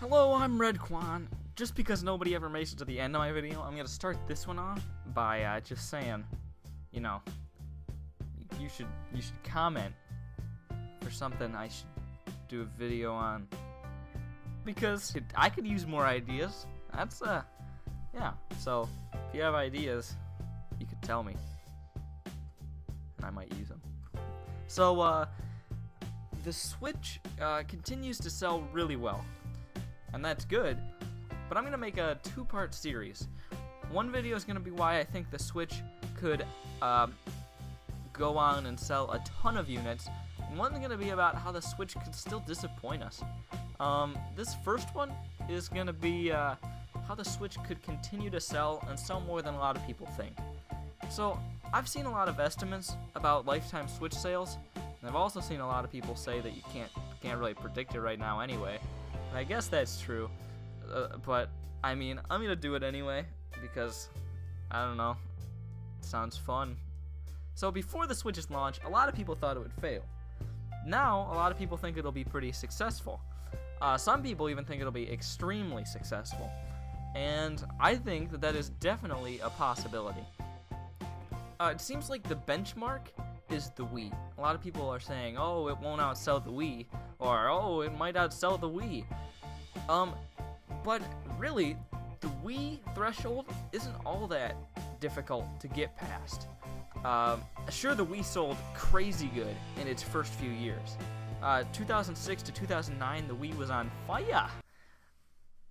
Hello, I'm Redkwan. Just because nobody ever makes it to the end of my video, I'm gonna start this one off by just saying, you know, you should comment for something I should do a video on, because I could use more ideas. That's yeah. So if you have ideas, you could tell me, and I might use them. So the Switch continues to sell really well, and that's good, but I'm going to make a two-part series. One video is going to be why I think the Switch could go on and sell a ton of units, and one's going to be about how the Switch could still disappoint us. This first one is going to be how the Switch could continue to sell and sell more than a lot of people think. So I've seen a lot of estimates about lifetime Switch sales, and I've also seen a lot of people say that you can't really predict it right now anyway. And I guess that's true, but I mean, I'm gonna do it anyway because I don't know, it sounds fun. So before the Switch's launch, a lot of people thought it would fail. Now a lot of people think it'll be pretty successful. Some people even think it'll be extremely successful, and I think that is definitely a possibility. It seems like the benchmark is the Wii. A lot of people are saying, oh, it won't outsell the Wii, or oh, it might outsell the Wii. But really, the Wii threshold isn't all that difficult to get past. Sure, the Wii sold crazy good in its first few years. 2006 to 2009, the Wii was on fire.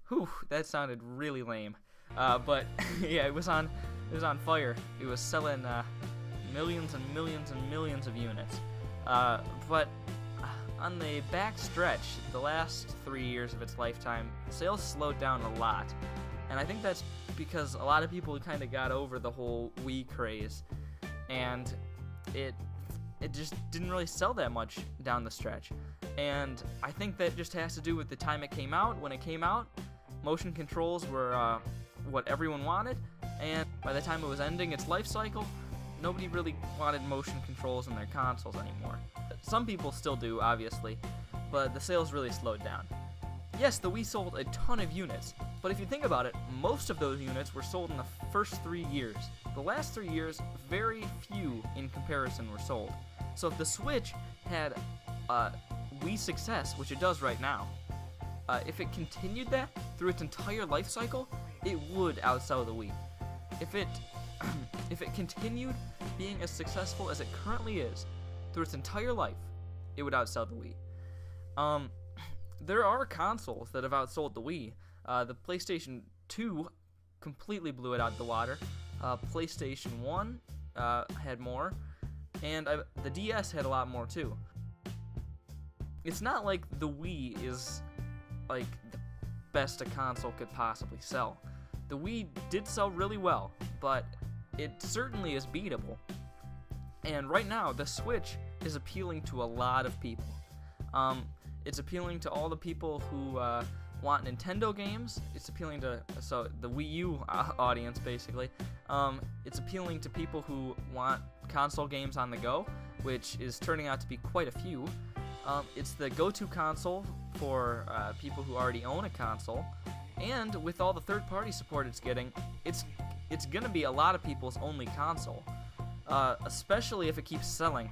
Whew, that sounded really lame. But yeah, it was on fire. It was selling millions and millions and millions of units. But on the back stretch, the last 3 years of its lifetime, sales slowed down a lot. And I think that's because a lot of people kind of got over the whole Wii craze, and it just didn't really sell that much down the stretch. And I think that just has to do with the time it came out. When it came out, motion controls were what everyone wanted, and by the time it was ending its life cycle, nobody really wanted motion controls in their consoles anymore. Some people still do, obviously, but the sales really slowed down. Yes, the Wii sold a ton of units, but if you think about it, most of those units were sold in the first 3 years. The last 3 years, very few in comparison were sold. So if the Switch had Wii success, which it does right now, if it continued that through its entire life cycle, it would outsell the Wii. If it continued being as successful as it currently is through its entire life, it would outsell the Wii. There are consoles that have outsold the Wii. The PlayStation 2 completely blew it out of the water. PlayStation 1 had more, and the DS had a lot more too. It's not like the Wii is like the best a console could possibly sell. The Wii did sell really well, but it certainly is beatable. And right now, the Switch is appealing to a lot of people. It's appealing to all the people who want Nintendo games. It's appealing to the Wii U audience, basically. It's appealing to people who want console games on the go, which is turning out to be quite a few. It's the go-to console for people who already own a console, and with all the third-party support it's getting, it's gonna be a lot of people's only console. Especially if it keeps selling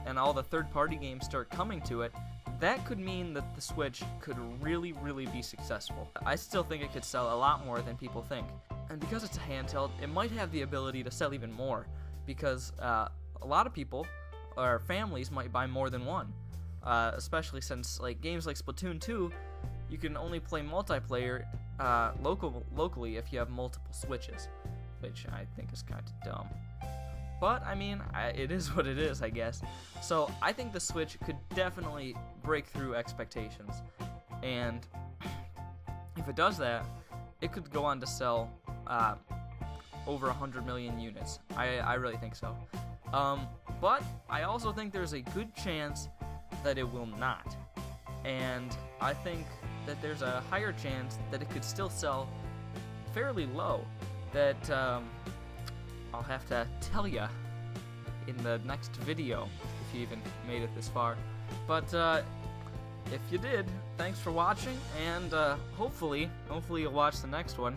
and all the third-party games start coming to it. That could mean that the Switch could really, really be successful. I still think it could sell a lot more than people think. And because it's a handheld, it might have the ability to sell even more, because a lot of people or families might buy more than one. Especially since games like Splatoon 2, you can only play multiplayer locally if you have multiple Switches, which I think is kind of dumb. But, I mean, it is what it is, I guess. So, I think the Switch could definitely break through expectations. And if it does that, it could go on to sell over 100 million units. I really think so. But I also think there's a good chance that it will not. And I think that there's a higher chance that it could still sell fairly low. That I'll have to tell ya in the next video, if you even made it this far. But if you did, thanks for watching, and hopefully you'll watch the next one.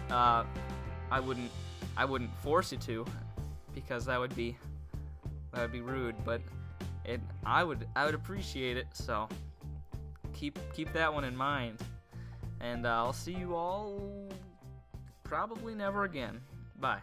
I wouldn't force you to, because that would be rude, but I would appreciate it. So keep that one in mind, and I'll see you all probably never again. Bye.